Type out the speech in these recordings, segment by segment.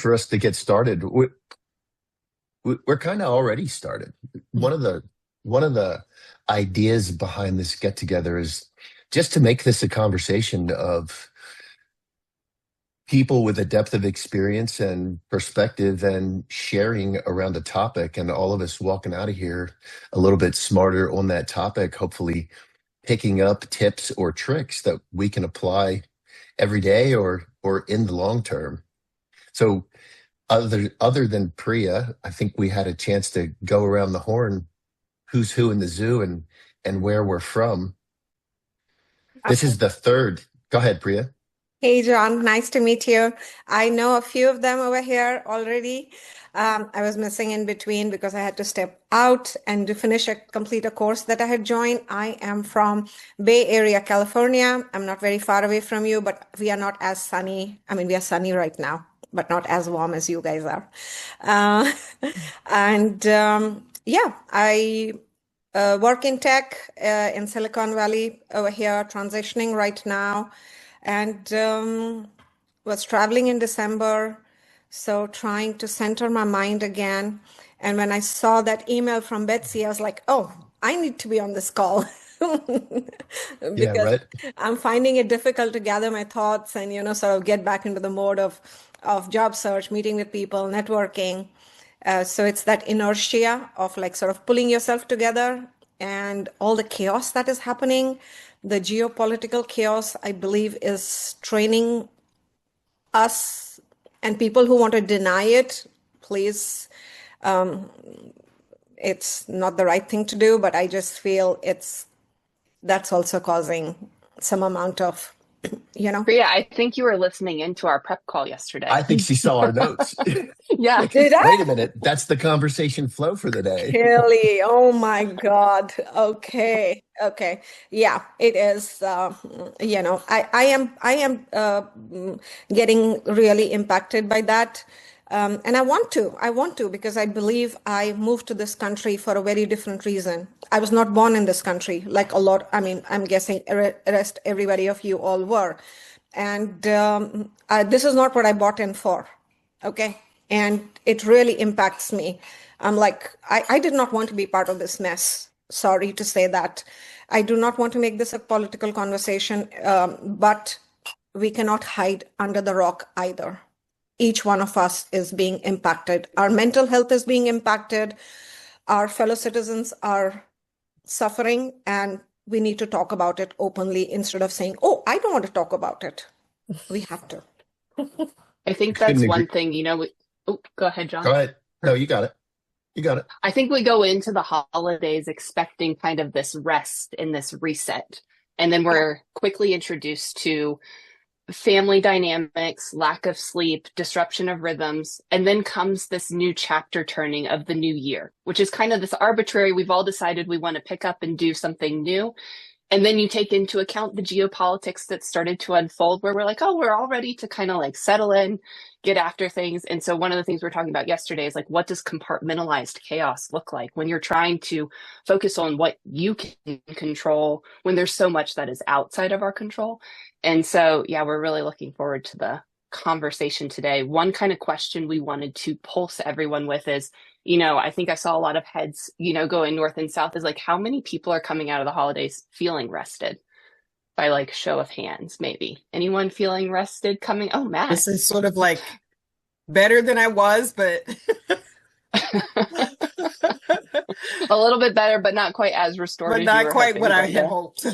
for us to get started. We're kind of already started. One of the one of the ideas behind this get together is just to make this a conversation of people with a depth of experience and perspective and sharing around a topic, and all of us walking out of here a little bit smarter on that topic, hopefully picking up tips or tricks that we can apply every day or in the long term. So other than Priya, I think we had a chance to go around the horn, who's who in the zoo and where we're from. This Okay. is the third. Go ahead, Priya. Hey, John, nice to meet you. I know a few of them over here already. I was missing in between because I had to step out and to complete a course that I had joined. I am from Bay Area, California. I'm not very far away from you, but we are not as sunny. I mean, we are sunny right now, but not as warm as you guys are. Uh, and yeah, I work in tech in Silicon Valley over here, transitioning right now, and was traveling in December, so trying to center my mind again. And when I saw that email from Betsy, I was like, oh, I need to be on this call Yeah, because right. I'm finding it difficult to gather my thoughts and, sort of get back into the mode of job search, meeting with people, networking. So it's that inertia of like sort of pulling yourself together and all the chaos that is happening. The geopolitical chaos, I believe, is training us and people who want to deny it. Please, it's not the right thing to do, but I just feel that's also causing some amount of, you know. Priya, I think you were listening into our prep call yesterday. I think she saw our notes. Yeah. Did I? Wait a minute. That's the conversation flow for the day. Kelly, oh my God. Okay. Okay. Yeah, it is. I am getting really impacted by that. And I want to because I believe I moved to this country for a very different reason. I was not born in this country like a lot. I mean, I'm guessing rest everybody of you all were. And this is not what I bought in for. Okay. And it really impacts me. I'm like, I did not want to be part of this mess. Sorry to say that. I do not want to make this a political conversation, but we cannot hide under the rock either. Each one of us is being impacted. Our mental health is being impacted. Our fellow citizens are suffering, and we need to talk about it openly instead of saying, oh, I don't want to talk about it. We have to. I think Couldn't that's agree. one thing, go ahead, Go John. ahead. No, you got it. You got it. I think we go into the holidays expecting kind of this rest and this reset. And then Yeah. we're quickly introduced to family dynamics, lack of sleep, disruption of rhythms, and then comes this new chapter turning of the new year, which is kind of this arbitrary, we've all decided we want to pick up and do something new. And then you take into account the geopolitics that started to unfold where we're like, oh, we're all ready to kind of like settle in, get after things. And so one of the things we are talking about yesterday is like, what does compartmentalized chaos look like when you're trying to focus on what you can control when there's so much that is outside of our control? And so, yeah, we're really looking forward to the conversation today. One kind of question we wanted to pulse everyone with is, I think I saw a lot of heads, going north and south is like, how many people are coming out of the holidays feeling rested? By like show of hands, maybe. Anyone feeling rested coming? Oh, Matt. This is sort of like better than I was, but A little bit better, but not quite as restored but as you not were quite hoping, what I had Brenda. hoped.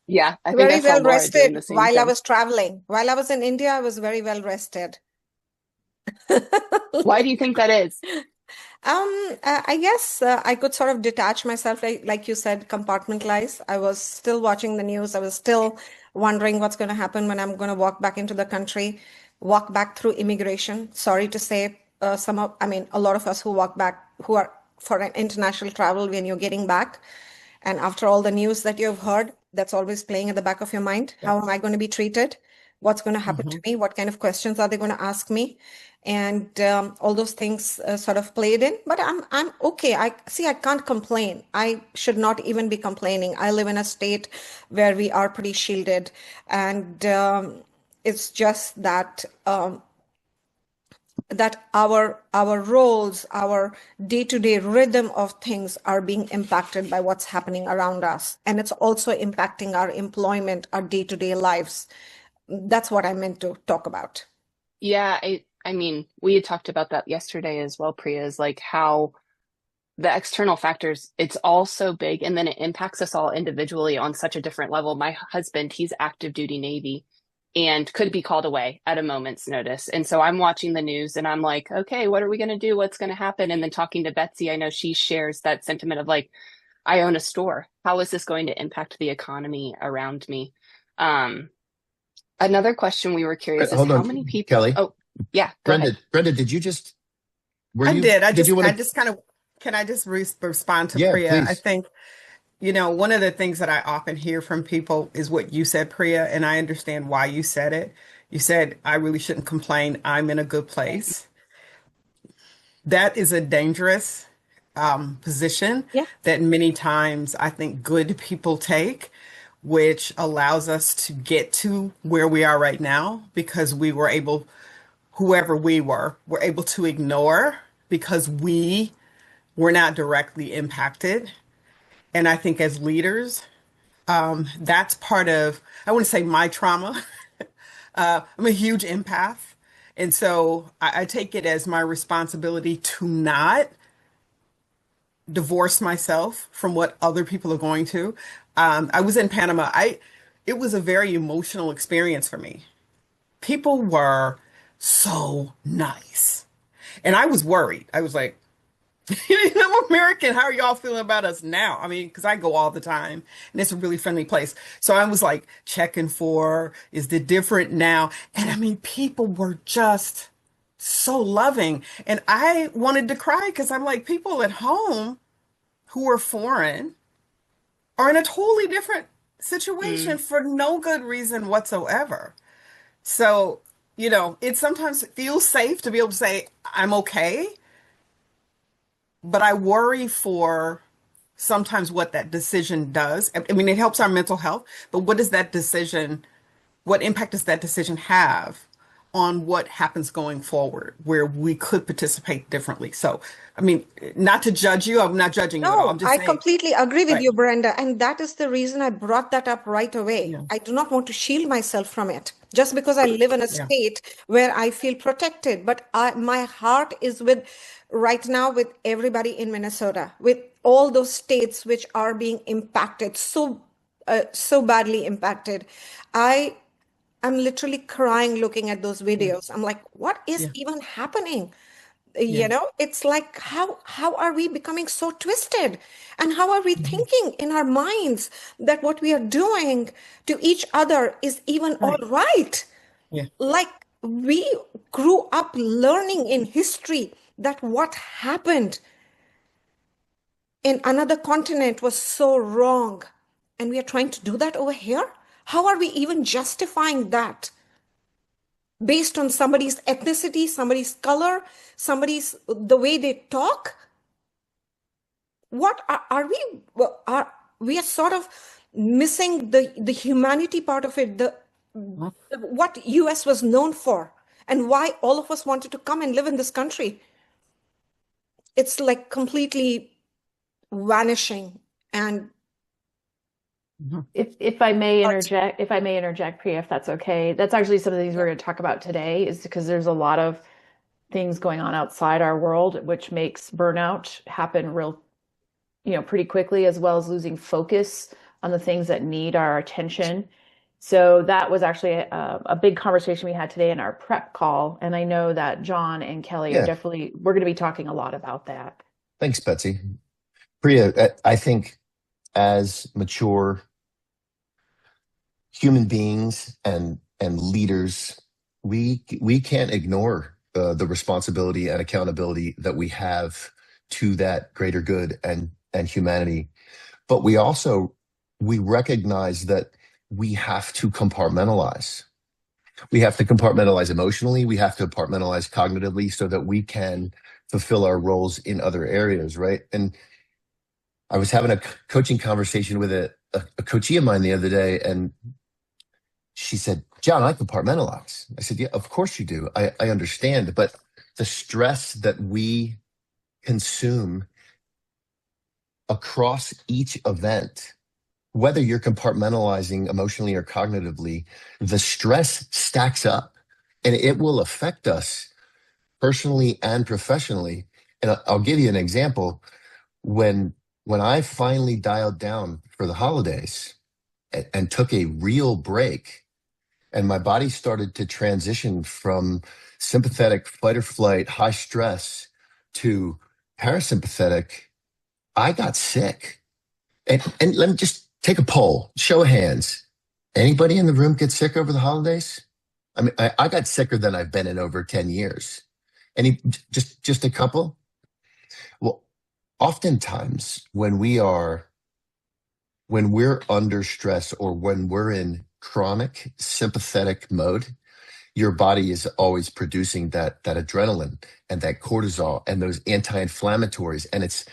Yeah, I think I Very saw well Laura doing rested the same while I thing. was traveling. While I was in India, I was very well rested. Why do you think that is? I guess I could sort of detach myself, like you said, compartmentalize. I was still watching the news. I was still wondering what's going to happen when I'm going to walk back into the country, walk back through immigration. Sorry to say, a lot of us who walk back, who are for an international travel when you're getting back. And after all the news that you've heard, that's always playing at the back of your mind. How am I going to be treated? What's going to happen to Mhm. me? What kind of questions are they going to ask me? And all those things sort of played in. But I'm okay. I can't complain. I should not even be complaining. I live in a state where we are pretty shielded, and it's just that that our roles, our day-to-day rhythm of things are being impacted by what's happening around us. And it's also impacting our employment, our day-to-day lives. That's what I meant to talk about. Yeah, I mean, we had talked about that yesterday as well, Priya, is like how the external factors, it's all so big, and then it impacts us all individually on such a different level. My husband, he's active duty Navy and could be called away at a moment's notice. And so I'm watching the news and I'm like, okay, what are we going to do? What's going to happen? And then talking to Betsy, I know she shares that sentiment of like, I own a store. How is this going to impact the economy around me? Another question we were curious is Hold how on, many people? Kellie. Oh, yeah, go ahead. Brenda, did you just? I did. I Did you want to? just kind of, can I just respond to Yeah, Priya? I please. think, one of the things that I often hear from people is what you said, Priya, and I understand why you said it. You said, I really shouldn't complain. I'm in a good place. That is a dangerous position Yeah. that many times I think good people take, which allows us to get to where we are right now because we were able, whoever we were able to ignore because we were not directly impacted. And I think as leaders, that's part of, I wouldn't say my trauma. I'm a huge empath. And so I take it as my responsibility to not divorce myself from what other people are going to. I was in Panama. It was a very emotional experience for me. People were so nice. And I was worried. I was like, I'm American. How are y'all feeling about us now? I mean, because I go all the time and it's a really friendly place. So I was like checking for, is it different now? And I mean, people were just so loving. And I wanted to cry because I'm like, people at home who are foreign are in a totally different situation Mm. for no good reason whatsoever. So, it sometimes feels safe to be able to say, I'm okay. But I worry for sometimes what that decision does. I mean, it helps our mental health, but what impact does that decision have on what happens going forward, where we could participate differently? So, I mean, not to judge you, I'm not judging you at all. No, I'm just I saying, completely agree with right. you, Brenda. And that is the reason I brought that up right away. Yeah. I do not want to shield myself from it just because I live in a Yeah. state where I feel protected. But my heart is right now with everybody in Minnesota, with all those states which are being impacted, so badly impacted. I'm literally crying looking at those Yeah. videos. I'm like, what is Yeah. even happening? Yeah. It's like how are we becoming so twisted, and how are we Mhm. thinking in our minds that what we are doing to each other is even all Right. right? Yeah. Like, we grew up learning in history that what happened in another continent was so wrong, and we are trying to do that over here. How are we even justifying that based on somebody's ethnicity, somebody's color, somebody's the way they talk? What are we? Well, we are sort of missing the humanity part of it, the Well, what US was known for, and why all of us wanted to come and live in this country. It's like completely vanishing. And mhm. If I may interject, Priya, if that's okay. That's actually some of the things we're going to talk about today, is because there's a lot of things going on outside our world, which makes burnout happen pretty quickly, as well as losing focus on the things that need our attention. So that was actually a big conversation we had today in our prep call. And I know that John and Kellie Yeah. we're going to be talking a lot about that. Thanks, Betsy. Priya, I think as mature human beings and leaders, we can't ignore the responsibility and accountability that we have to that greater good and humanity. But we recognize that we have to compartmentalize. We have to compartmentalize emotionally. We have to compartmentalize cognitively so that we can fulfill our roles in other areas, right? And I was having a coaching conversation with a coachee of mine the other day, and she said, John, I compartmentalize. I said, yeah, of course you do. I understand. But the stress that we consume across each event, whether you're compartmentalizing emotionally or cognitively, the stress stacks up and it will affect us personally and professionally. And I'll give you an example. When I finally dialed down for the holidays and took a real break, and my body started to transition from sympathetic fight or flight, high stress to parasympathetic, I got sick. And let me just take a poll, show of hands. Anybody in the room get sick over the holidays? I mean, I got sicker than I've been in over 10 years. Any, just a couple? Well, oftentimes when we're under stress or when we're in chronic sympathetic mode, your body is always producing that adrenaline and that cortisol and those anti-inflammatories, and it's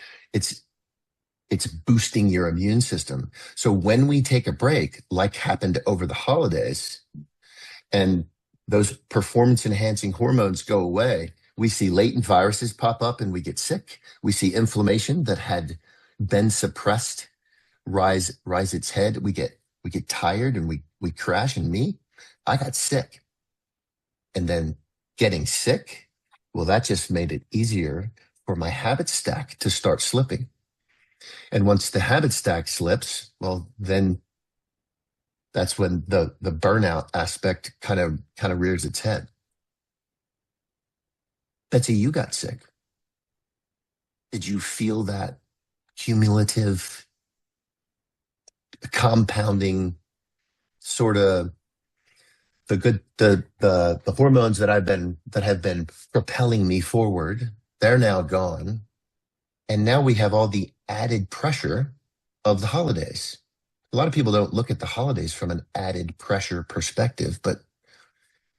boosting your immune system. So when we take a break, like happened over the holidays, and those performance enhancing hormones go away, we see latent viruses pop up and we get sick. We see inflammation that had been suppressed rise its head. We get tired and we crash. And I got sick. And then getting sick, well, that just made it easier for my habit stack to start slipping. And once the habit stack slips, well, then that's when the burnout aspect kind of rears its head. Betsy, you got sick. Did you feel that cumulative, compounding sort of the hormones that have been propelling me forward? They're now gone, and now we have all the added pressure of the holidays. A lot of people don't look at the holidays from an added pressure perspective, but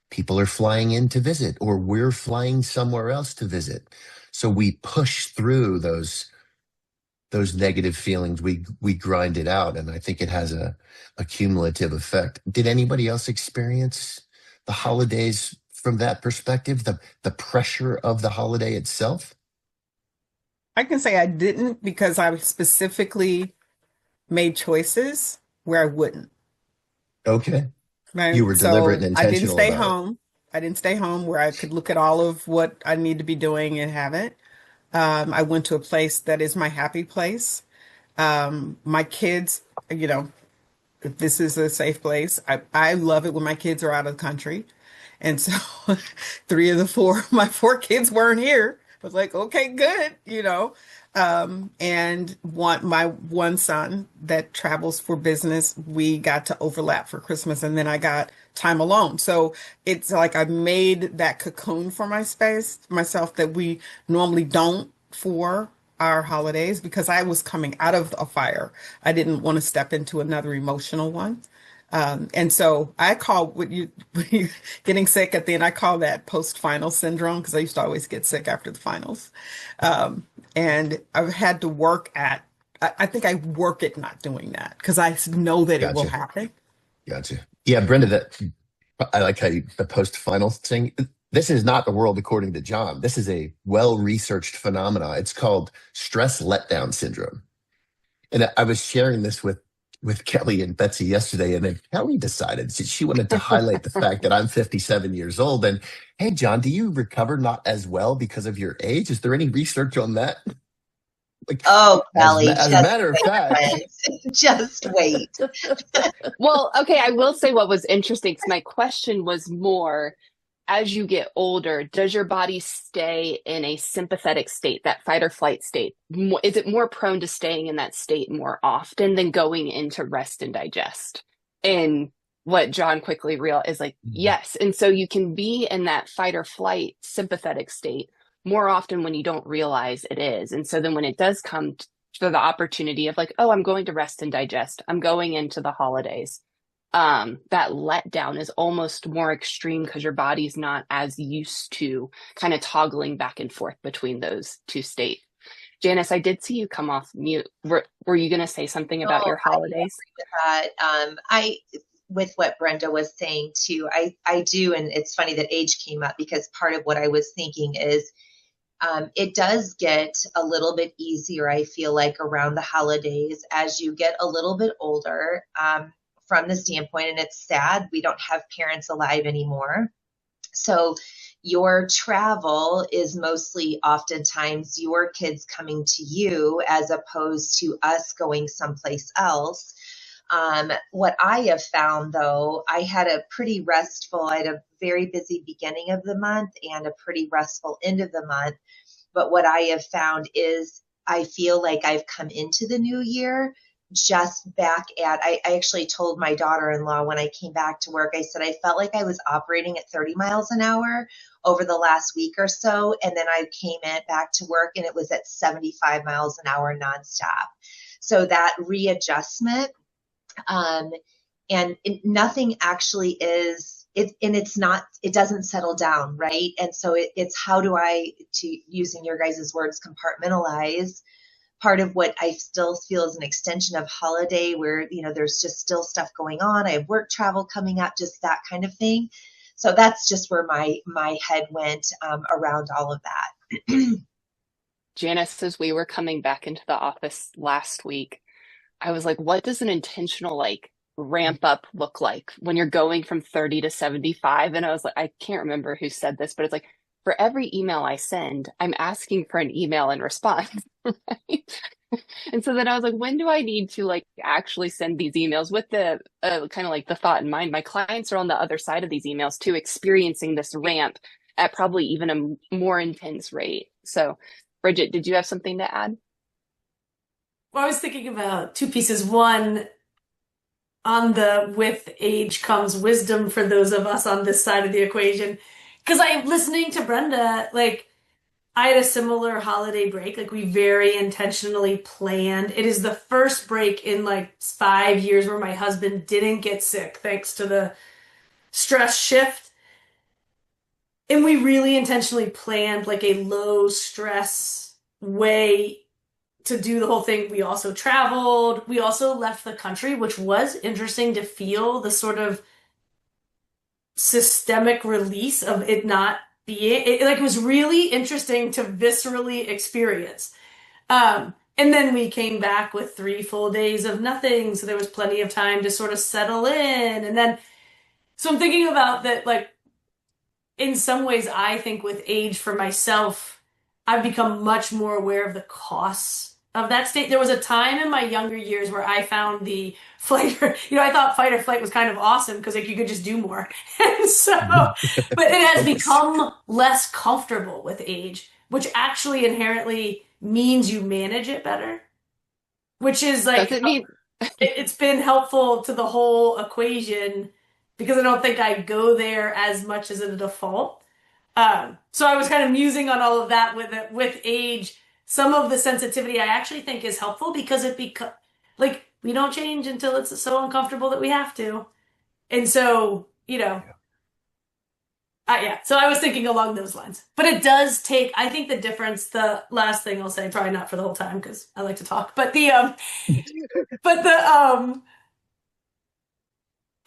people are flying in to visit, or we're flying somewhere else to visit. So we push through those negative feelings. We grind it out, and I think it has a cumulative effect. Did anybody else experience the holidays from that perspective, the pressure of the holiday itself? I can say I didn't, because I specifically made choices where I wouldn't. Okay. Right. You were deliberate So and I didn't intentional stay about it. home. I didn't stay home where I could look at all of what I need to be doing and have it. I went to a place that is my happy place. My kids, this is a safe place. I love it when my kids are out of the country. And so my four kids weren't here. I was like, okay, good. And my one son that travels for business, we got to overlap for Christmas, and then I got time alone. So it's like I made that cocoon for myself that we normally don't for our holidays, because I was coming out of a fire. I didn't want to step into another emotional one. And so I call when you getting sick at the end, I call that post-final syndrome, because I used to always get sick after the finals. And I've had to I think I work at not doing that, because I know that it will Gotcha. happen. Gotcha. Yeah, Brenda, I like how the post-final thing. This is not the world according to John. This is a well-researched phenomena. It's called stress letdown syndrome. And I was sharing this with Kellie and Betsy yesterday, and then Kellie decided she wanted to highlight the fact that I'm 57 years old. And hey, John, do you recover not as well because of your age? Is there any research on that? Like, oh, Kellie, as a matter of fact, just wait. Well, okay, I will say what was interesting, because my question was more, as you get older, does your body stay in a sympathetic state, that fight or flight state? Is it more prone to staying in that state more often than going into rest and digest? And what John quickly realized is like, yes. And so you can be in that fight or flight sympathetic state more often when you don't realize it is. And so then when it does come to the opportunity of like, oh, I'm going to rest and digest, I'm going into the holidays, that letdown is almost more extreme, because your body's not as used to kind of toggling back and forth between those two states. Janice, I did see you come off mute. Were you going to say something about your holidays? I agree with that. with what Brenda was saying too, I do, and it's funny that age came up because part of what I was thinking is it does get a little bit easier, I feel like, around the holidays as you get a little bit older, from the standpoint, and it's sad, we don't have parents alive anymore. So your travel is mostly oftentimes your kids coming to you as opposed to us going someplace else. What I have found, though, I had a very busy beginning of the month and a pretty restful end of the month. But what I have found is I feel like I've come into the new year just back at, I actually told my daughter-in-law when I came back to work, I said, I felt like I was operating at 30 miles an hour over the last week or so. And then I came back to work and it was at 75 miles an hour nonstop. So that readjustment, and nothing actually is, it doesn't settle down, right? And so it's how do I, to using your guys' words, compartmentalize part of what I still feel is an extension of holiday where, there's just still stuff going on. I have work travel coming up, just that kind of thing. So that's just where my head went around all of that. Janice, as we were coming back into the office last week, I was like, what does an intentional ramp up look like when you're going from 30 to 75? And I was like, I can't remember who said this, but it's like, for every email I send, I'm asking for an email in response, right? And so then I was like, when do I need to actually send these emails with the kind of the thought in mind? My clients are on the other side of these emails too, experiencing this ramp at probably even a more intense rate. So Bridget, did you have something to add? Well, I was thinking about two pieces. One, on the with age comes wisdom for those of us on this side of the equation. Because I'm listening to Brenda, I had a similar holiday break. We very intentionally planned. It is the first break in 5 years where my husband didn't get sick thanks to the stress shift. And we really intentionally planned a low stress way to do the whole thing. We also traveled. We also left the country, which was interesting to feel the sort of systemic release of it not being, it was really interesting to viscerally experience. And then we came back with 3 full days of nothing. So there was plenty of time to sort of settle in. And then, so I'm thinking about that, in some ways, I think with age for myself, I've become much more aware of the costs of that state. There was a time in my younger years where I found the fight, I thought fight or flight was kind of awesome because you could just do more. And so, but it has become less comfortable with age, which actually inherently means you manage it better, which is Does it mean it's been helpful to the whole equation because I don't think I go there as much as a default. So I was kind of musing on all of that with age. Some of the sensitivity I actually think is helpful because we don't change until it's so uncomfortable that we have to. And so, yeah. So I was thinking along those lines. But it does take, I think the difference, the last thing I'll say, probably not for the whole time because I like to talk, but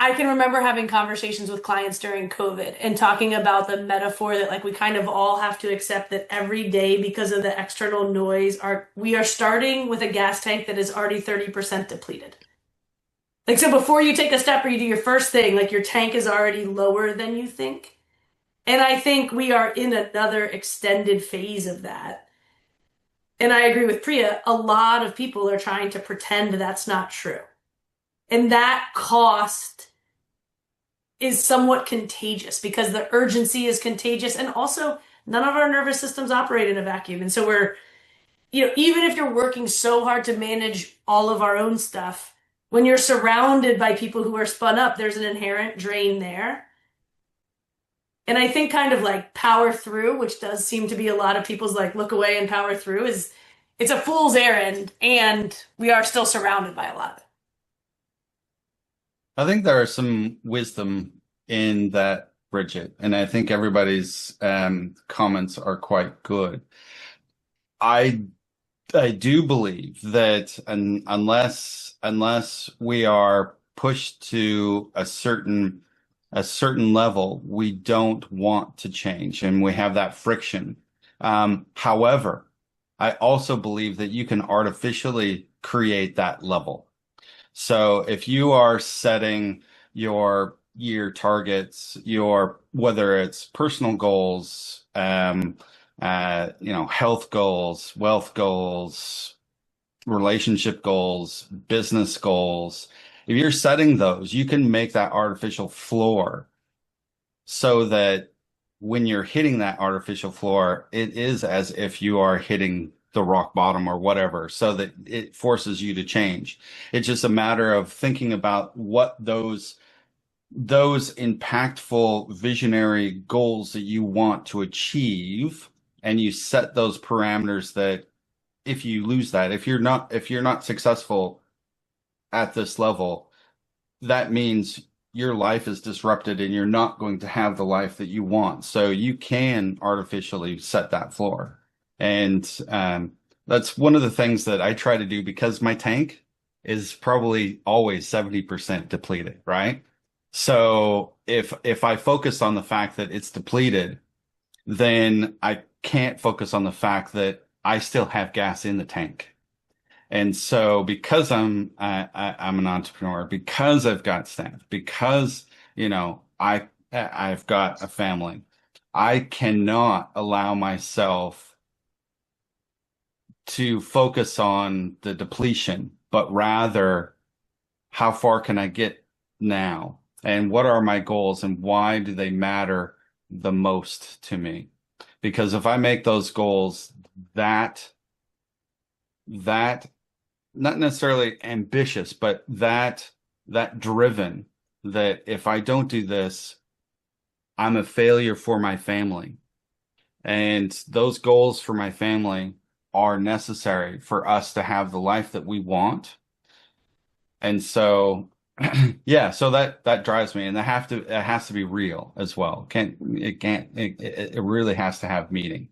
I can remember having conversations with clients during COVID and talking about the metaphor that we kind of all have to accept that every day because of the external noise we are starting with a gas tank that is already 30% depleted. So before you take a step or you do your first thing, your tank is already lower than you think. And I think we are in another extended phase of that. And I agree with Priya, a lot of people are trying to pretend that's not true. And that cost is somewhat contagious because the urgency is contagious. And also, none of our nervous systems operate in a vacuum. And so we're, even if you're working so hard to manage all of our own stuff, when you're surrounded by people who are spun up, there's an inherent drain there. And I think kind of power through, which does seem to be a lot of people's look away and power through, it's a fool's errand. And we are still surrounded by a lot of it. I think there are some wisdom in that, Bridget, and I think everybody's comments are quite good. I do believe that unless we are pushed to a certain level, we don't want to change, and we have that friction. However, I also believe that you can artificially create that level. So if you are setting your year targets, whether it's personal goals, health goals, wealth goals, relationship goals, business goals, if you're setting those, you can make that artificial floor so that when you're hitting that artificial floor, it is as if you are hitting the rock bottom or whatever, so that it forces you to change. It's just a matter of thinking about what those impactful visionary goals that you want to achieve, and you set those parameters that if you lose that, if you're not successful at this level, that means your life is disrupted and you're not going to have the life that you want. So you can artificially set that floor. And that's one of the things that I try to do, because my tank is probably always 70% depleted, right? So if I focus on the fact that it's depleted, then I can't focus on the fact that I still have gas in the tank. And so because I'm an entrepreneur, because I've got staff, because I've got a family, I cannot allow myself to focus on the depletion, but rather, how far can I get now? And what are my goals, and why do they matter the most to me? Because if I make those goals that not necessarily ambitious, but that driven, that if I don't do this, I'm a failure for my family. And those goals for my family are necessary for us to have the life that we want. And so yeah, so that drives me, and it has to be real as well. It really has to have meaning.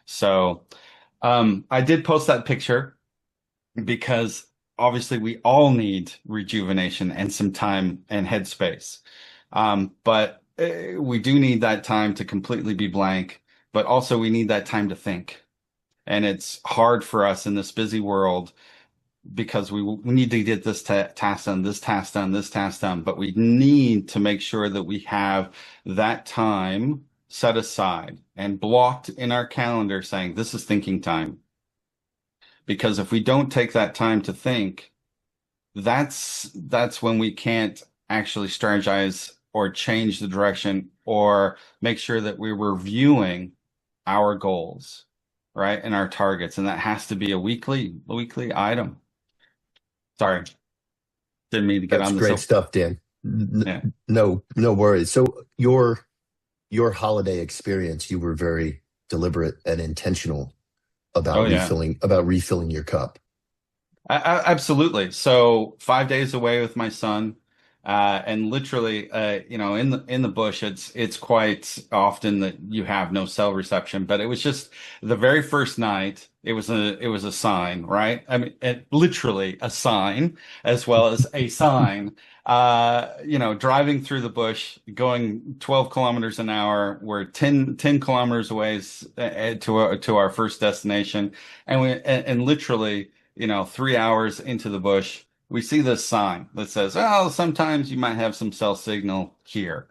So I did post that picture because obviously we all need rejuvenation and some time and headspace. But we do need that time to completely be blank, but also we need that time to think. And it's hard for us in this busy world, because we need to get this task done, this task done, this task done, but we need to make sure that we have that time set aside and blocked in our calendar saying, this is thinking time. Because if we don't take that time to think, that's when we can't actually strategize or change the direction or make sure that we're reviewing our goals, right, and our targets. And that has to be a weekly item. Sorry, didn't mean to get on this. That's great stuff, Dan. Yeah. No worries. So your holiday experience, you were very deliberate and intentional about refilling your cup. Absolutely. So 5 days away with my son, and literally, in the bush, it's quite often that you have no cell reception. But it was just the very first night. It was a sign, right? I mean, literally a sign, as well as a sign. Driving through the bush, going 12 kilometers an hour. We're 10 kilometers away to our first destination, and literally, 3 hours into the bush, we see this sign that says, "Oh, sometimes you might have some cell signal here,"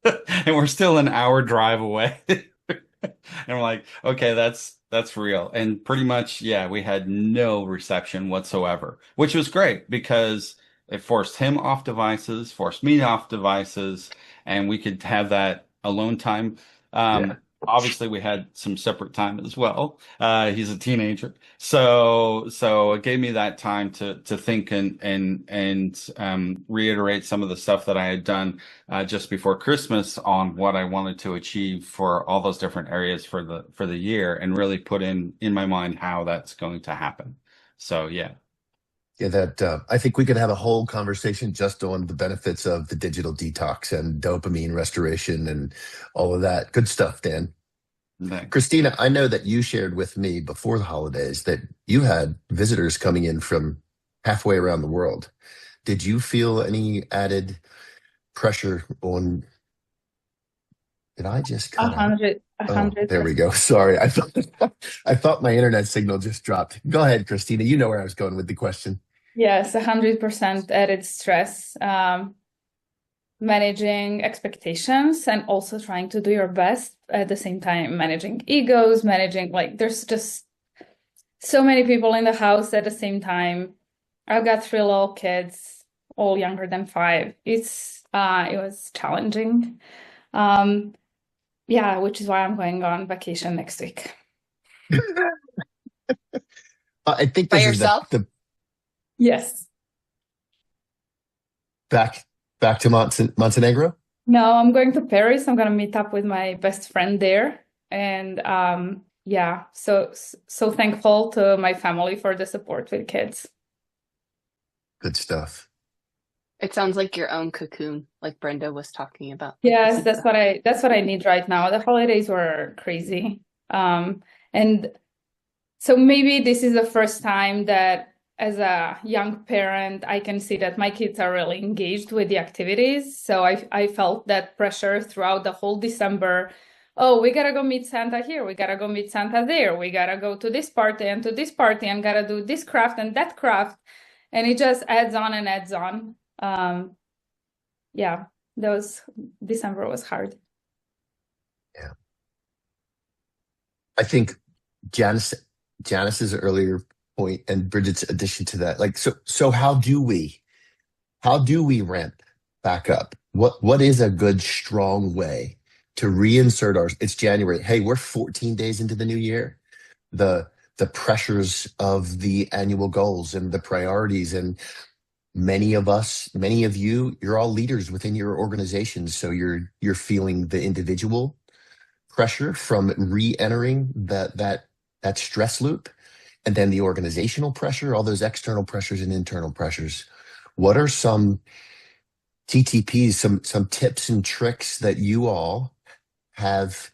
and we're still an hour drive away. And we're like, okay, that's real. And pretty much, yeah, we had no reception whatsoever, which was great because it forced him off devices, forced me off devices, and we could have that alone time. Obviously, we had some separate time as well. He's a teenager, so it gave me that time to think and reiterate some of the stuff that I had done just before Christmas on what I wanted to achieve for all those different areas for the year, and really put in my mind how that's going to happen. So yeah. Yeah, I think we could have a whole conversation just on the benefits of the digital detox and dopamine restoration and all of that. Good stuff, Dan. Thanks. Christina, I know that you shared with me before the holidays that you had visitors coming in from halfway around the world. Did you feel any added pressure on? Did I just A cut out? hundred, a Oh, hundred there we percent. go. Sorry. I thought my internet signal just dropped. Go ahead, Christina. You know where I was going with the question. Yes, 100% added stress. Managing expectations and also trying to do your best at the same time, managing egos, managing like there's just so many people in the house at the same time. I've got three little kids, all younger than 5. It was challenging. Yeah, which is why I'm going on vacation next week. I think By this is yourself? the Yes. back to Montenegro. No, I'm going to Paris. I'm going to meet up with my best friend there. And yeah, so thankful to my family for the support with kids. Good stuff. It sounds like your own cocoon, like Brenda was talking about. Yes, that's what I need right now. The holidays were crazy. And so maybe this is the first time that as a young parent, I can see that my kids are really engaged with the activities. So I felt that pressure throughout the whole December. Oh, we gotta go meet Santa here. We gotta go meet Santa there. We gotta go to this party and to this party and gotta do this craft and that craft. And it just adds on and adds on. Yeah, December was hard. Yeah. I think Janice's earlier point and Bridget's addition to that, like, so how do we ramp back up? What is a good, strong way to reinsert it's January. Hey, we're 14 days into the new year. The pressures of the annual goals and the priorities, and many of you, you're all leaders within your organizations. So you're feeling the individual pressure from re-entering that stress loop, and then the organizational pressure, all those external pressures and internal pressures. What are some TTPs, some tips and tricks that you all have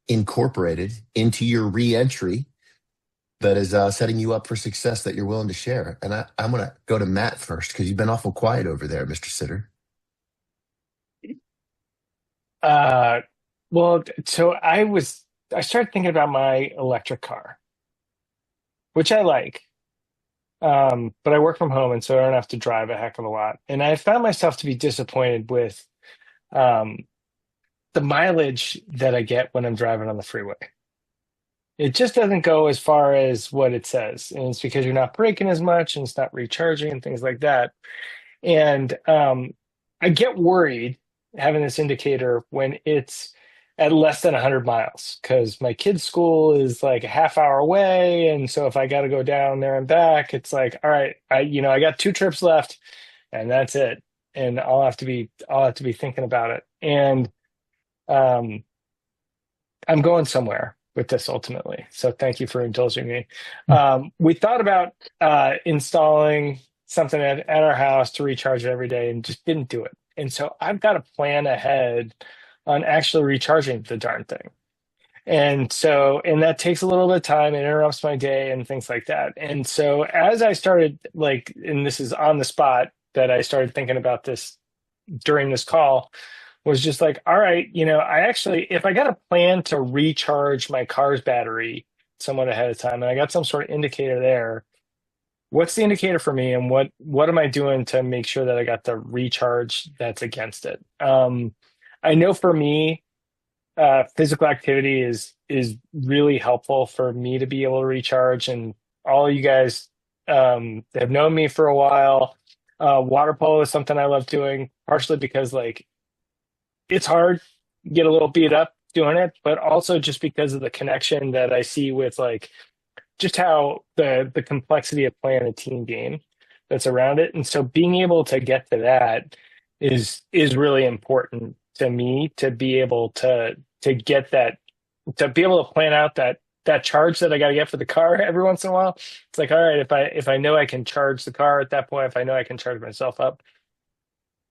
incorporated into your re-entry that is setting you up for success that you're willing to share? And I'm going to go to Matt first, because you've been awful quiet over there, Mr. Sitter. Well, so I started thinking about my electric car, which I like. But I work from home, and so I don't have to drive a heck of a lot. And I found myself to be disappointed with um, the mileage that I get when I'm driving on the freeway. It just doesn't go as far as what it says. And it's because you're not braking as much and it's not recharging and things like that. And I get worried having this indicator when it's at less than 100 miles, because my kid's school is like a half hour away. And so if I got to go down there and back, it's like, all right, I got 2 trips left and that's it. And I'll have to be thinking about it. And I'm going somewhere with this ultimately. So thank you for indulging me. We thought about installing something at our house to recharge it every day and just didn't do it. And so I've got to plan ahead on actually recharging the darn thing. And that takes a little bit of time, it interrupts my day and things like that. And so as I started, like, and this is on the spot that I started thinking about this during this call, was just like, all right, I actually, if I got a plan to recharge my car's battery somewhat ahead of time, and I got some sort of indicator there, what's the indicator for me, and what am I doing to make sure that I got the recharge that's against it? I know for me, physical activity is really helpful for me to be able to recharge. And all you guys have known me for a while. Water polo is something I love doing, partially because like it's hard, get a little beat up doing it, but also just because of the connection that I see with like just how the complexity of playing a team game that's around it. And so being able to get to that is really important to me, to be able to get that, to be able to plan out that charge that I got to get for the car every once in a while. It's like, all right, if I know I can charge the car at that point, if I know I can charge myself up,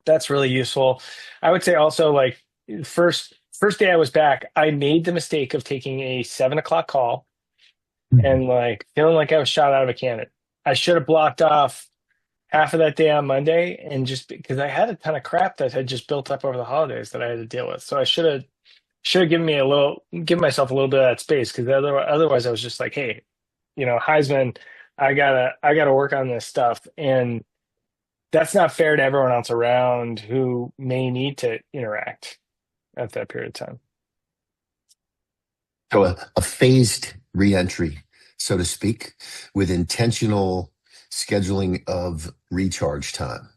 that's really useful. I would say also, like, first day I was back, I made the mistake of taking a 7:00 call and like feeling like I was shot out of a cannon. I should have blocked off half of that day on Monday, and just because I had a ton of crap that had just built up over the holidays that I had to deal with. So I should have given myself a little bit of that space, because otherwise I was just like, hey, Heisman, I gotta work on this stuff. And that's not fair to everyone else around who may need to interact at that period of time. So a phased reentry, so to speak, with intentional scheduling of recharge time.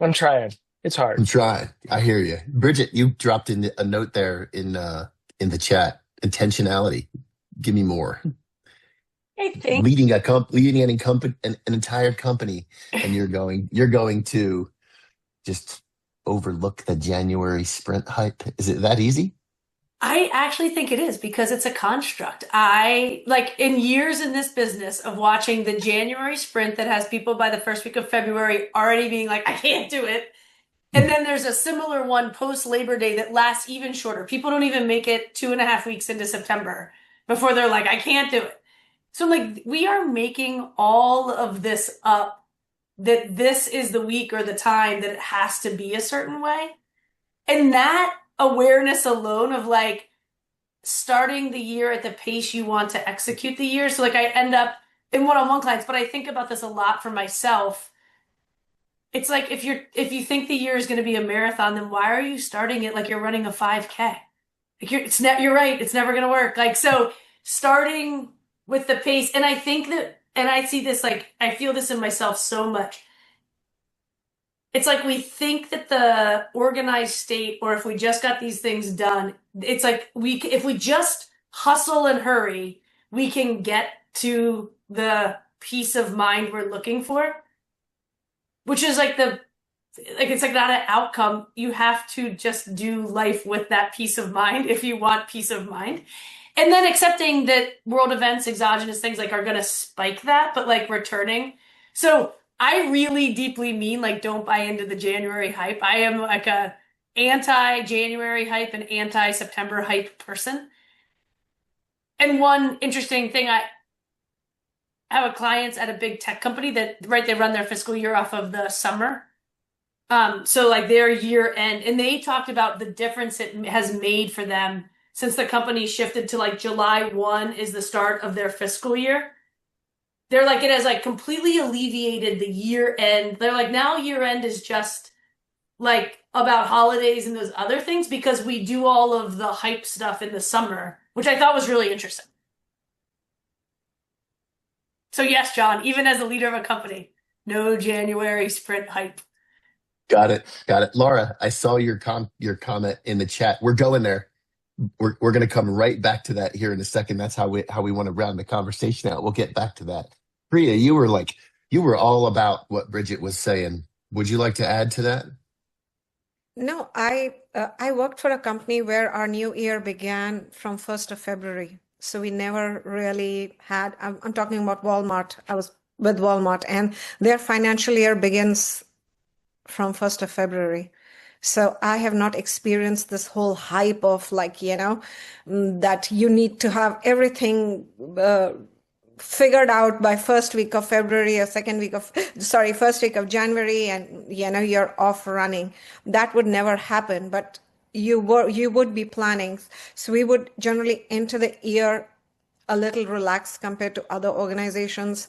I'm trying. It's hard. I'm trying. I hear you. Bridget, you dropped in a note there in the chat. Intentionality. Give me more. I think Leading an entire company, and you're going to just overlook the January sprint hype. Is it that easy? I actually think it is, because it's a construct. I like, in years in this business of watching the January sprint that has people by the first week of February already being like, I can't do it. And then there's a similar one post Labor Day that lasts even shorter. People don't even make it 2.5 weeks into September before they're like, I can't do it. So like, we are making all of this up, that this is the week or the time that it has to be a certain way. And that awareness alone of like starting the year at the pace you want to execute the year. So like, I end up in one-on-one clients, but I think about this a lot for myself. It's like, if you think the year is going to be a marathon, then why are you starting it like you're running a 5K? Like you're right. It's never going to work. Like, so starting with the pace. And I think that, and I see this, like, I feel this in myself so much. It's like, we think that the organized state, or if we just got these things done, it's like if we just hustle and hurry, we can get to the peace of mind we're looking for, which is like it's like not an outcome. You have to just do life with that peace of mind if you want peace of mind. And then accepting that world events, exogenous things like are going to spike that, but like returning. So I really deeply mean, like, don't buy into the January hype. I am like a anti-January hype and anti-September hype person. And one interesting thing, I have a clients at a big tech company that, right, they run their fiscal year off of the summer. So like their year end, and they talked about the difference it has made for them since the company shifted to like July 1 is the start of their fiscal year. They're like, it has like completely alleviated the year end. They're like, now year end is just like about holidays and those other things, because we do all of the hype stuff in the summer, which I thought was really interesting. So yes, John, even as a leader of a company, no January sprint hype. Got it. Laura, I saw your comment in the chat. We're going there. We're going to come right back to that here in a second. That's how we want to round the conversation out. We'll get back to that. Priya, you were all about what Bridget was saying. Would you like to add to that? No, I worked for a company where our new year began from 1st of February. So we never really had, I'm talking about Walmart. I was with Walmart, and their financial year begins from 1st of February. So I have not experienced this whole hype of like, that you need to have everything figured out by first week of February or first week of January, and you're off running. That would never happen, but you would be planning. So we would generally enter the year a little relaxed compared to other organizations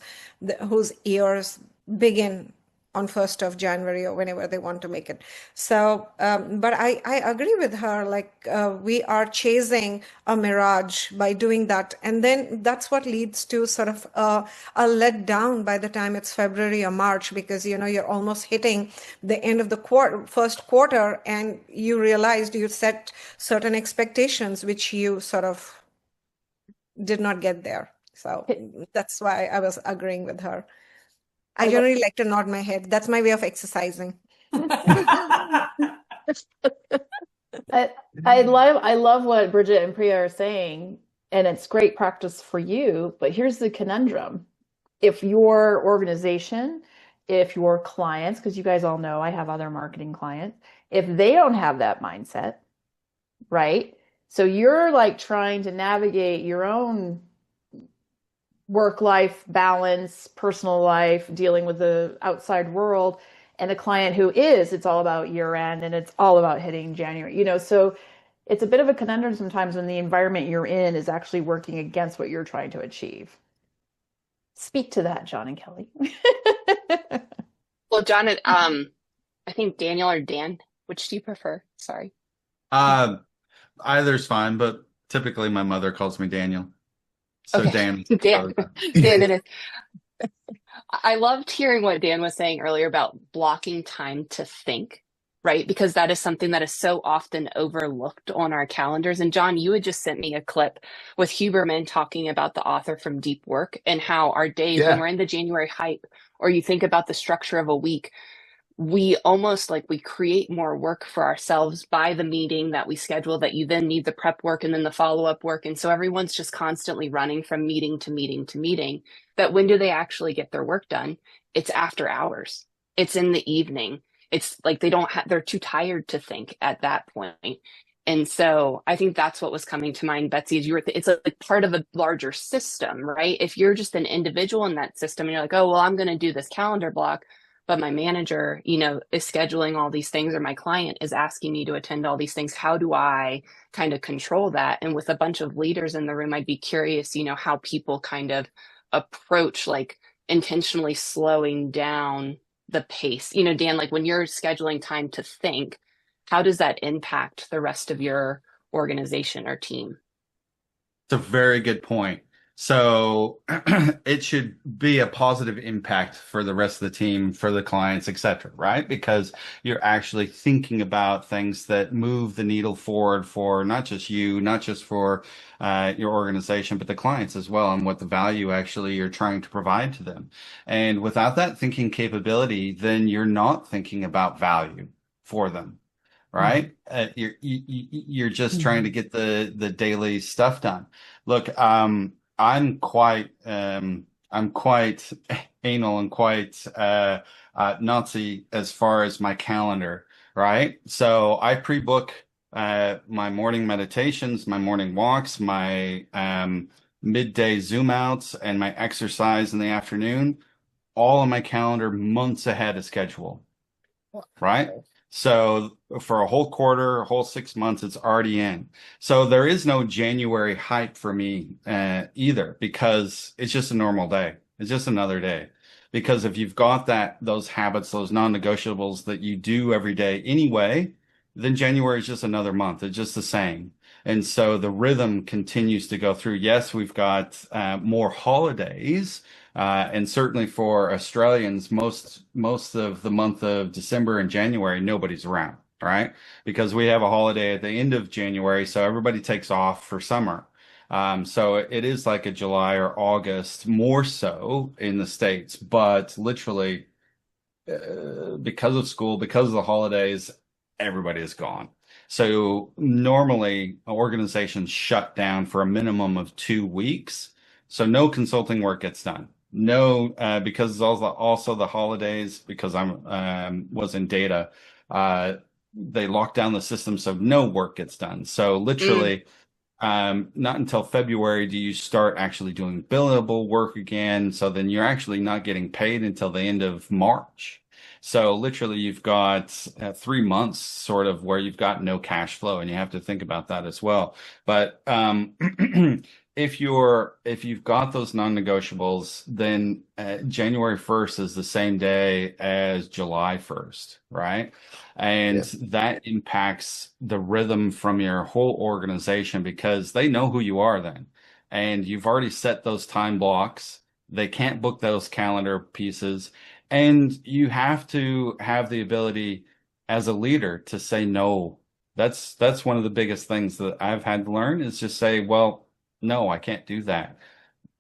whose years begin on 1st of January or whenever they want to make it. So, but I agree with her, like we are chasing a mirage by doing that. And then that's what leads to sort of a letdown by the time it's February or March, because, you're almost hitting the end of the first quarter, and you realized you set certain expectations, which you sort of did not get there. So that's why I was agreeing with her. I generally like to nod my head. That's my way of exercising. I love what Bridget and Priya are saying, and it's great practice for you. But here's the conundrum: if your organization, if your clients, because you guys all know I have other marketing clients, if they don't have that mindset, right? So you're like trying to navigate your own work-life balance, personal life, dealing with the outside world, and a client who it's all about year end and it's all about hitting January, so it's a bit of a conundrum sometimes when the environment you're in is actually working against what you're trying to achieve. Speak to that, John and Kellie. Well, John, I think Daniel or Dan, which do you prefer? Sorry. Either's fine, but typically my mother calls me Daniel. So Okay. Dan. Dan it is. I loved hearing what Dan was saying earlier about blocking time to think, right? Because that is something that is so often overlooked on our calendars. And John, you had just sent me a clip with Huberman talking about the author from Deep Work and how our days, when we're in the January hype, or you think about the structure of a week, we almost we create more work for ourselves by the meeting that we schedule, that you then need the prep work and then the follow-up work. And so everyone's just constantly running from meeting to meeting to meeting. That when do they actually get their work done? It's after hours. It's in the evening. It's they're too tired to think at that point. And so I think that's what was coming to mind, Betsy, is it's like part of a larger system, right? If you're just an individual in that system and you're like, oh, well, I'm going to do this calendar block, but my manager, is scheduling all these things, or my client is asking me to attend all these things. How do I kind of control that? And with a bunch of leaders in the room, I'd be curious, how people kind of approach intentionally slowing down the pace. Dan, when you're scheduling time to think, how does that impact the rest of your organization or team? It's a very good point. So it should be a positive impact for the rest of the team, for the clients, etc., right? Because you're actually thinking about things that move the needle forward for not just you, not just for your organization, but the clients as well, and what the value actually you're trying to provide to them. And without that thinking capability, then you're not thinking about value for them. Right? You're just trying to get the daily stuff done. Look, I'm quite anal and quite Nazi as far as my calendar, right? So I pre-book my morning meditations, my morning walks, my midday Zoom outs, and my exercise in the afternoon, all on my calendar months ahead of schedule, right? So for a whole quarter, a whole 6 months, it's already in. So there is no January hype for me either, because it's just a normal day. It's just another day. Because if you've got those habits, those non-negotiables that you do every day anyway, then January is just another month. It's just the same. And so the rhythm continues to go through. Yes, we've got more holidays. And certainly for Australians, most of the month of December and January, nobody's around, right? Because we have a holiday at the end of January, so everybody takes off for summer. So it is like a July or August, more so in the States, but literally because of school, because of the holidays, everybody is gone. So normally organizations shut down for a minimum of 2 weeks. So no consulting work gets done. No, because it's also the holidays, because I'm was in data, they locked down the system, so no work gets done. So literally, not until February do you start actually doing billable work again. So then you're actually not getting paid until the end of March. So literally you've got 3 months sort of where you've got no cash flow, and you have to think about that as well. But if you've got those non-negotiables, then January 1st is the same day as July 1st, right? And that impacts the rhythm from your whole organization, because they know who you are then. And you've already set those time blocks. They can't book those calendar pieces. And you have to have the ability as a leader to say no. That's one of the biggest things that I've had to learn, is just say, well, no, I can't do that.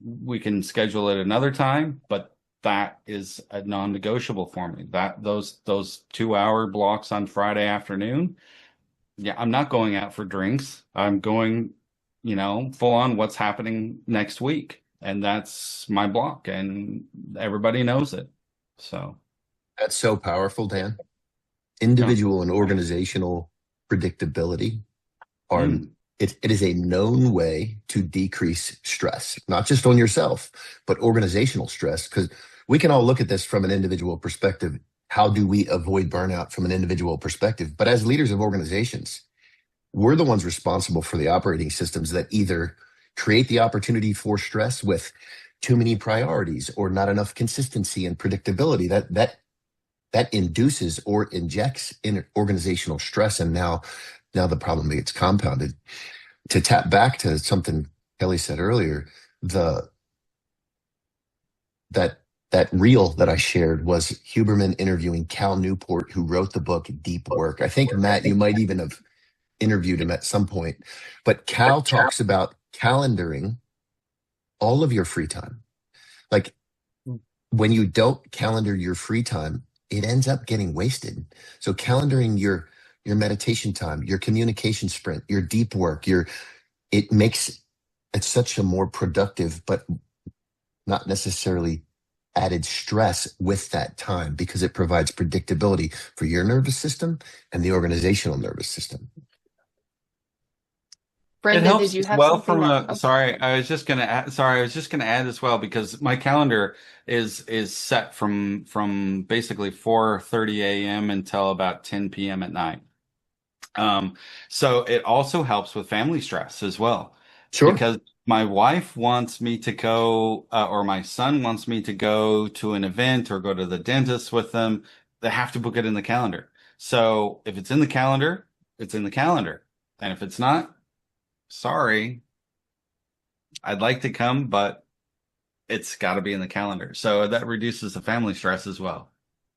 We can schedule it another time, but that is a non-negotiable for me. Those 2-hour blocks on Friday afternoon, I'm not going out for drinks. I'm going, full on what's happening next week. And that's my block, and everybody knows it. So that's so powerful, Dan. Individual and organizational predictability are it is a known way to decrease stress, not just on yourself, but organizational stress. Because we can all look at this from an individual perspective. How do we avoid burnout from an individual perspective? But as leaders of organizations, we're the ones responsible for the operating systems that either create the opportunity for stress with too many priorities or not enough consistency and predictability that induces or injects in organizational stress. And now the problem gets compounded. To tap back to something Kellie said earlier, that reel that I shared was Huberman interviewing Cal Newport, who wrote the book Deep Work. I think, Matt, you might even have interviewed him at some point. But Cal talks about calendaring all of your free time. Like, when you don't calendar your free time, it ends up getting wasted. So calendaring your meditation time, your communication sprint, your deep work, it makes it such a more productive, but not necessarily added stress with that time, because it provides predictability for your nervous system and the organizational nervous system. It Brendan, helps did you have well something? from a sorry, I was just gonna add as well, because my calendar is set from basically 4:30 a.m. until about 10 p.m. at night. So it also helps with family stress as well. Sure. Because my wife wants me to go, or my son wants me to go to an event or go to the dentist with them. They have to book it in the calendar. So if it's in the calendar, it's in the calendar. And if it's not, sorry, I'd like to come, but it's got to be in the calendar. So that reduces the family stress as well.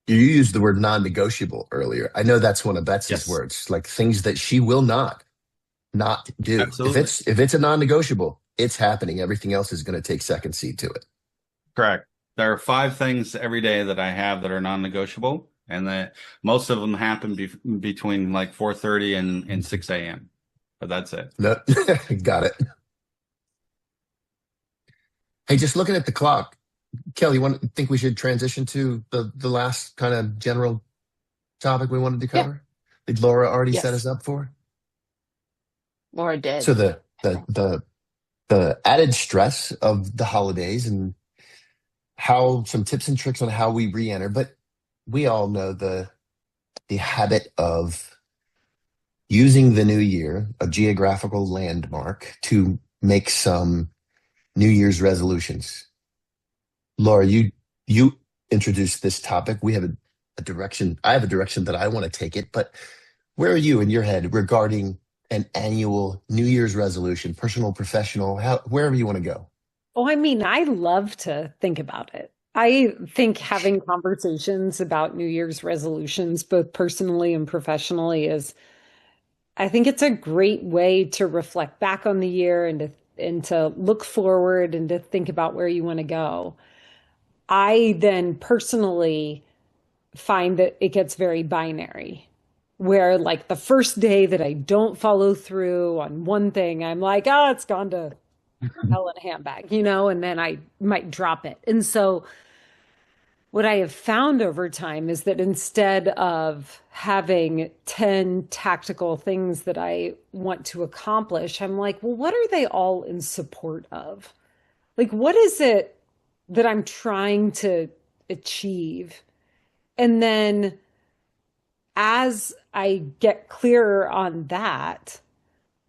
You used the word non-negotiable earlier. I know that's one of Betsy's Yes. words, like things that she will not do. Absolutely. If it's a non-negotiable, it's happening. Everything else is going to take second seat to it. Correct. There are 5 things every day that I have that are non-negotiable, and that most of them happen between like 4:30 and 6 a.m. But that's it. No, got it. Hey, just looking at the clock, Kellie, think we should transition to the last kind of general topic we wanted to cover? Did Laura already set us up for? Laura did. So the added stress of the holidays, and how some tips and tricks on how we re-enter. But we all know the habit of using the new year, a geographical landmark, to make some New Year's resolutions. Laura, you introduced this topic. We have a direction. I have a direction that I want to take it, but where are you in your head regarding an annual New Year's resolution, personal, professional, wherever you want to go? Oh, I mean, I love to think about it. I think having conversations about New Year's resolutions, both personally and professionally, I think it's a great way to reflect back on the year and to look forward and to think about where you want to go. I then personally find that it gets very binary, where like the first day that I don't follow through on one thing, I'm like, oh, it's gone to hell in a handbag, and then I might drop it. And so what I have found over time is that instead of having 10 tactical things that I want to accomplish, I'm like, well, what are they all in support of? Like, what is it that I'm trying to achieve? And then as I get clearer on that,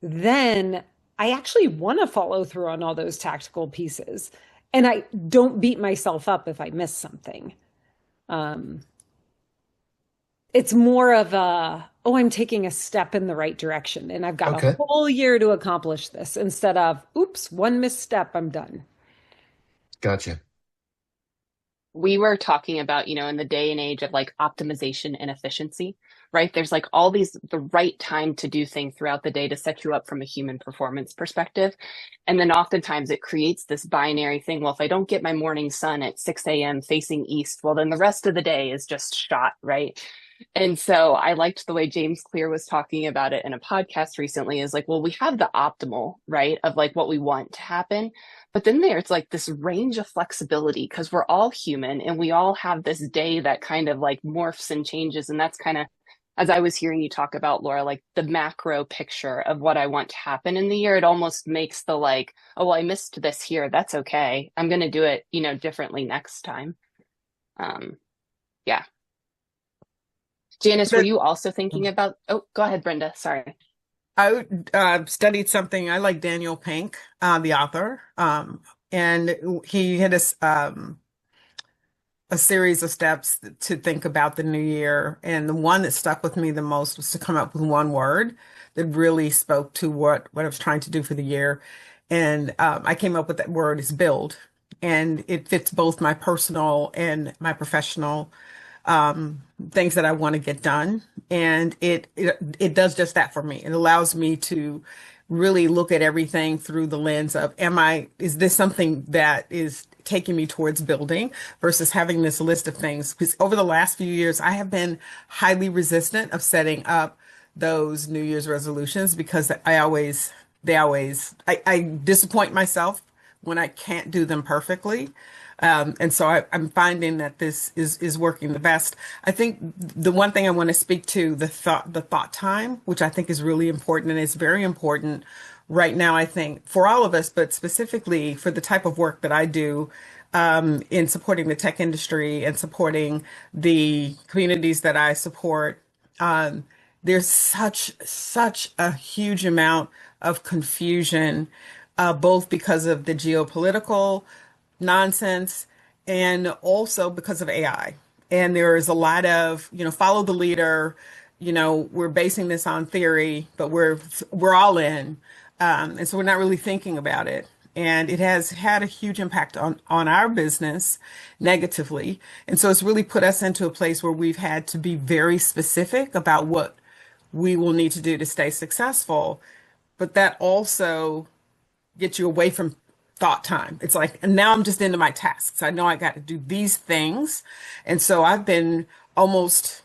then I actually want to follow through on all those tactical pieces. And I don't beat myself up if I miss something. It's more of I'm taking a step in the right direction and I've got a whole year to accomplish this, instead of, oops, one misstep, I'm done. Gotcha. We were talking about, in the day and age of like optimization and efficiency, right? There's like all the right time to do things throughout the day to set you up from a human performance perspective. And then oftentimes it creates this binary thing. Well, if I don't get my morning sun at 6 a.m. facing east, well, then the rest of the day is just shot, right? And so I liked the way James Clear was talking about it in a podcast recently, is like, well, we have the optimal, right, of like what we want to happen. But then there's like this range of flexibility, because we're all human and we all have this day that kind of like morphs and changes. And that's kind of as I was hearing you talk about, Laura, like the macro picture of what I want to happen in the year, it almost makes the like, oh, well, I missed this here. That's okay. I'm going to do it, differently next time. Yeah. Janice, were you also thinking about, oh, go ahead, Brenda. Sorry. I studied something. I like Daniel Pink, the author, and he had a series of steps to think about the new year. And the one that stuck with me the most was to come up with one word that really spoke to what I was trying to do for the year. And I came up with that word is build. And it fits both my personal and my professional things that I want to get done. And it does just that for me. It allows me to really look at everything through the lens of, is this something that is taking me towards building versus having this list of things? Because over the last few years, I have been highly resistant of setting up those New Year's resolutions because I disappoint myself when I can't do them perfectly. And so I'm finding that this is working the best. I think the one thing I want to speak to, the thought time, which I think is really important, and it's very important right now, I think, for all of us, but specifically for the type of work that I do in supporting the tech industry and supporting the communities that I support. There's such a huge amount of confusion, both because of the geopolitical nonsense and also because of AI. And there is a lot of, follow the leader, we're basing this on theory, but we're all in. And so we're not really thinking about it. And it has had a huge impact on our business negatively. And so it's really put us into a place where we've had to be very specific about what we will need to do to stay successful. But that also gets you away from thought time. It's like, and now I'm just into my tasks. I know I got to do these things. And so I've been almost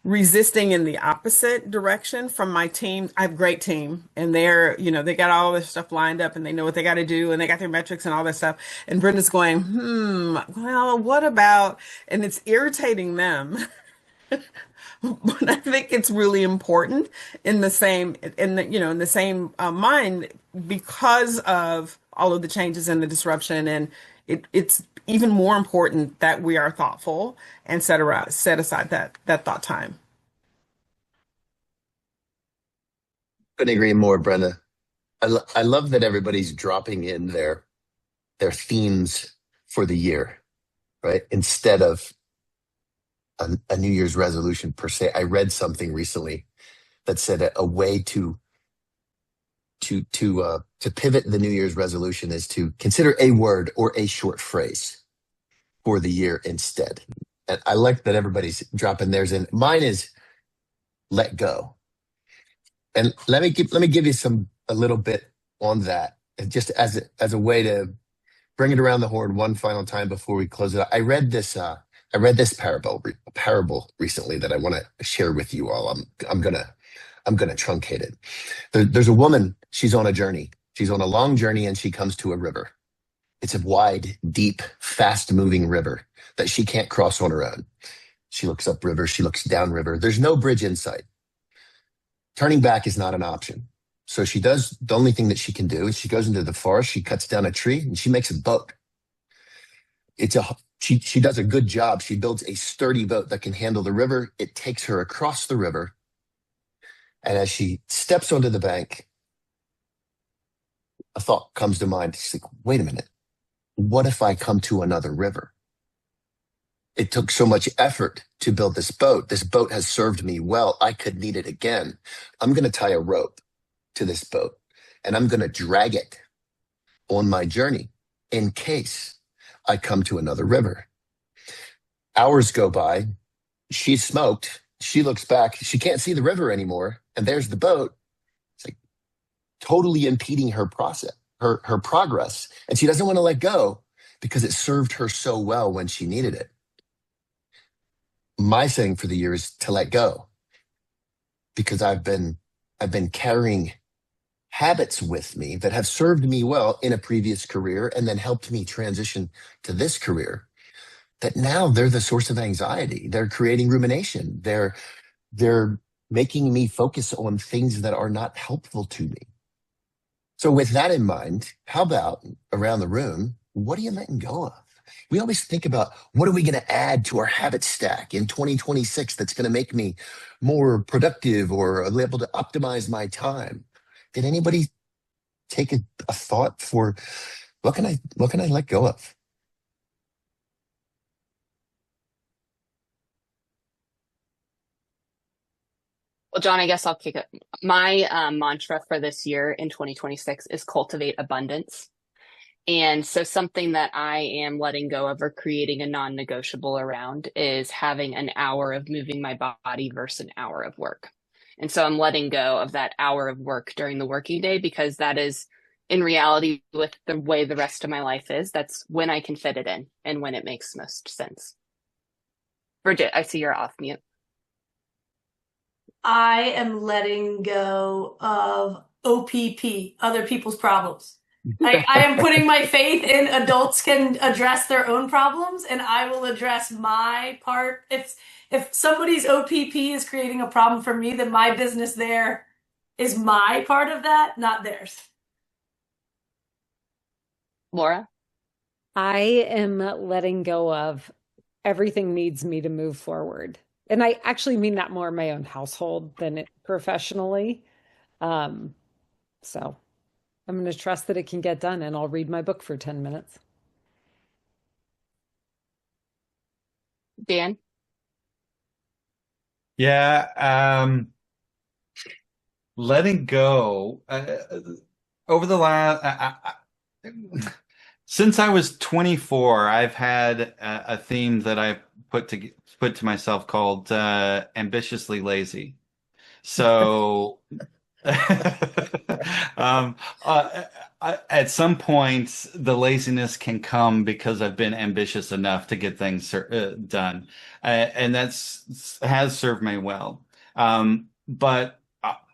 resisting in the opposite direction from my team. I have a great team and they got all this stuff lined up and they know what they got to do and they got their metrics and all that stuff. And Brenda's going, well, what about, and it's irritating them. But I think it's really important in the same mind because of all of the changes and the disruption. And it's even more important that we are thoughtful and set aside that thought time. Couldn't agree more, Brenda. I love that everybody's dropping in their themes for the year, right? Instead of a New Year's resolution per se. I read something recently that said a way to pivot the New Year's resolution is to consider a word or a short phrase for the year instead. And I like that everybody's dropping theirs in. Mine is let go. And let me give you a little bit on that, just as a way to bring it around the horn one final time before we close it out. I read this parable recently that I want to share with you all. I'm gonna truncate it. There's a woman. She's on a journey. She's on a long journey, and she comes to a river. It's a wide, deep, fast-moving river that she can't cross on her own. She looks up river. She looks down river. There's no bridge in sight. Turning back is not an option. So she does the only thing that she can do is she goes into the forest. She cuts down a tree and she makes a boat. She does a good job. She builds a sturdy boat that can handle the river. It takes her across the river. And as she steps onto the bank, a thought comes to mind. She's like, wait a minute. What if I come to another river? It took so much effort to build this boat. This boat has served me well. I could need it again. I'm going to tie a rope to this boat and I'm going to drag it on my journey in case I come to another river. Hours go by. She's smoked. She looks back. She can't see the river anymore. And there's the boat. It's like totally impeding her process, her progress. And she doesn't want to let go because it served her so well when she needed it. My saying for the year is to let go, because I've been carrying habits with me that have served me well in a previous career and then helped me transition to this career. that now they're the source of anxiety. They're creating rumination. They're making me focus on things that are not helpful to me. So with that in mind, how about around the room, what are you letting go of? We always think about what are we going to add to our habit stack in 2026 that's going to make me more productive or able to optimize my time. Did anybody take a thought for what can I let go of? Well, John, I guess I'll kick it. My mantra for this year in 2026 is cultivate abundance. And so something that I am letting go of or creating a non-negotiable around is having an hour of moving my body versus an hour of work. And so I'm letting go of that hour of work during the working day because that is in reality with the way the rest of my life is. That's when I can fit it in and when it makes most sense. Bridget, I see you're off mute. I am letting go of OPP, other people's problems. I am putting my faith in adults can address their own problems, and I will address my part. If somebody's OPP is creating a problem for me, then my business there is my part of that, not theirs. Laura? I am letting go of everything needs me to move forward. And I actually mean that more in my own household than professionally. So I'm going to trust that it can get done, and I'll read my book for 10 minutes. Dan? Yeah, letting go over the last since I was 24, I've had a theme that I put to myself called ambitiously lazy. So at some point, the laziness can come because I've been ambitious enough to get things done, and has served me well. But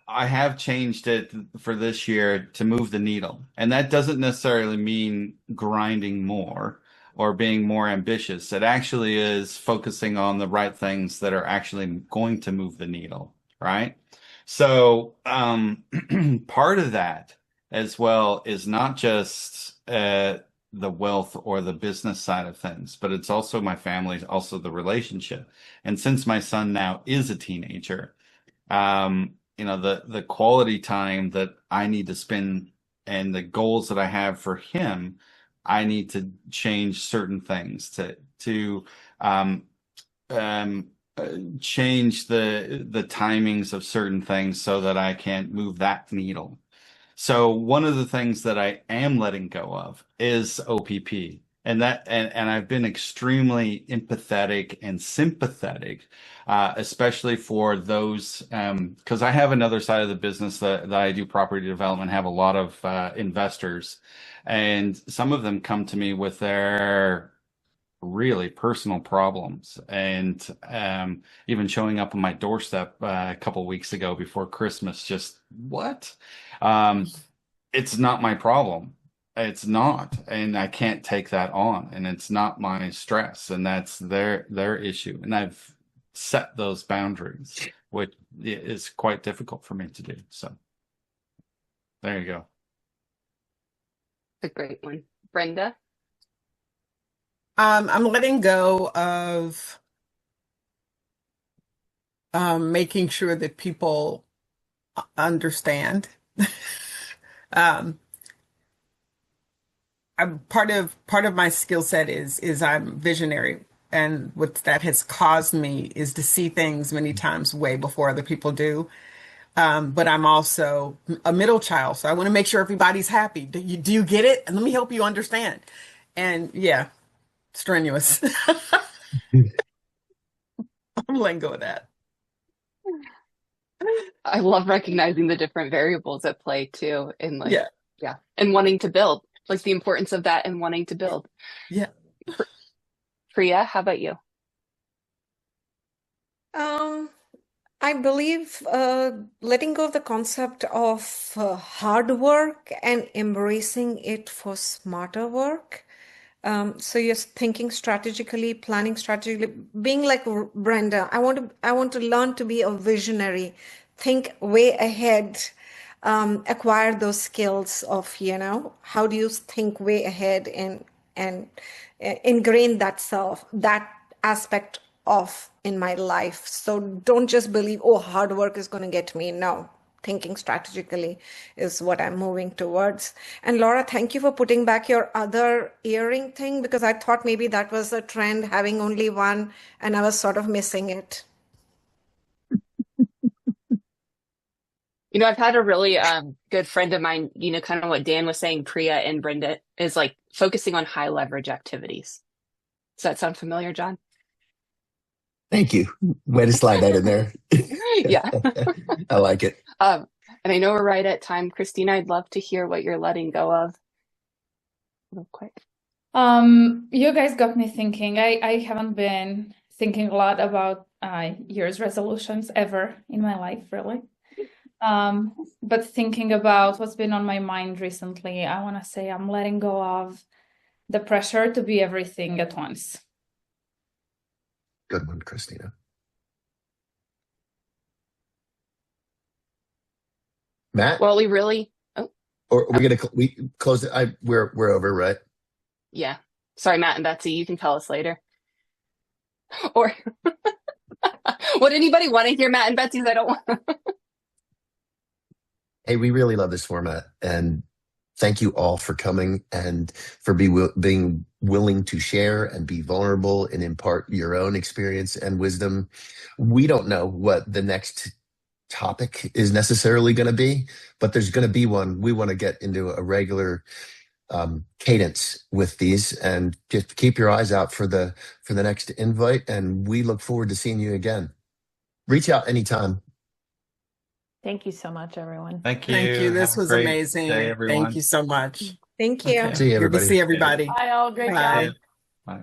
I have changed it for this year to move the needle, and that doesn't necessarily mean grinding more or being more ambitious. It actually is focusing on the right things that are actually going to move the needle, right? So part of that as well is not just the wealth or the business side of things, but it's also my family, also the relationship. And since my son now is a teenager, the quality time that I need to spend and the goals that I have for him, I need to change certain things to change the timings of certain things so that I can move that needle. So one of the things that I am letting go of is OPP. And I've been extremely empathetic and sympathetic, especially for those, because I have another side of the business that I do property development, have a lot of investors, and some of them come to me with their really personal problems, and even showing up on my doorstep a couple of weeks ago before Christmas. Just what? It's not my problem. It's not, and I can't take that on, and it's not my stress, and that's their issue. And I've set those boundaries, which is quite difficult for me to do. So there you go. A great one. Brenda? I'm letting go of making sure that people understand. Part of my skill set is I'm visionary, and what that has caused me is to see things many times way before other people do. But I'm also a middle child, so I want to make sure everybody's happy. Do you get it? And let me help you understand. And yeah, strenuous. I'm letting go of that. I love recognizing the different variables at play too, and Yeah. and wanting to build, like the importance of that and wanting to build. Yeah. Priya, how about you? I believe letting go of the concept of hard work and embracing it for smarter work. So you're thinking strategically, planning strategically, being like Brenda. I want to learn to be a visionary, think way ahead, acquire those skills of, how do you think way ahead and ingrain that aspect of in my life. So don't just believe, oh, hard work is going to get me. No, thinking strategically is what I'm moving towards. And Laura, thank you for putting back your other earring thing, because I thought maybe that was a trend, having only one, and I was sort of missing it. I've had a really good friend of mine, kind of what Dan was saying, Priya and Brenda, is like focusing on high leverage activities. Does that sound familiar, John? Thank you. Way to slide that in there. Yeah. I like it. And I know we're right at time. Christina, I'd love to hear what you're letting go of. Real quick. You guys got me thinking. I haven't been thinking a lot about year's resolutions ever in my life, really. But thinking about what's been on my mind recently, I want to say I'm letting go of the pressure to be everything at once. Good one, Christina. Matt? Well, we really... Oh. Or we're going to close it. We're over, right? Yeah. Sorry, Matt and Betsy, you can tell us later. Or would anybody want to hear Matt and Betsy's? I don't want. Hey, we really love this format, and thank you all for coming and for being willing to share and be vulnerable and impart your own experience and wisdom. We don't know what the next topic is necessarily going to be, but there's going to be one. We want to get into a regular cadence with these, and just keep your eyes out for the next invite, and we look forward to seeing you again. Reach out anytime. Thank you so much, everyone. Thank you. Thank you. This was amazing. Day, everyone. Thank you so much. Thank you. Okay. See you, everybody. Good to see everybody. Bye, all. Great Bye. job. Bye.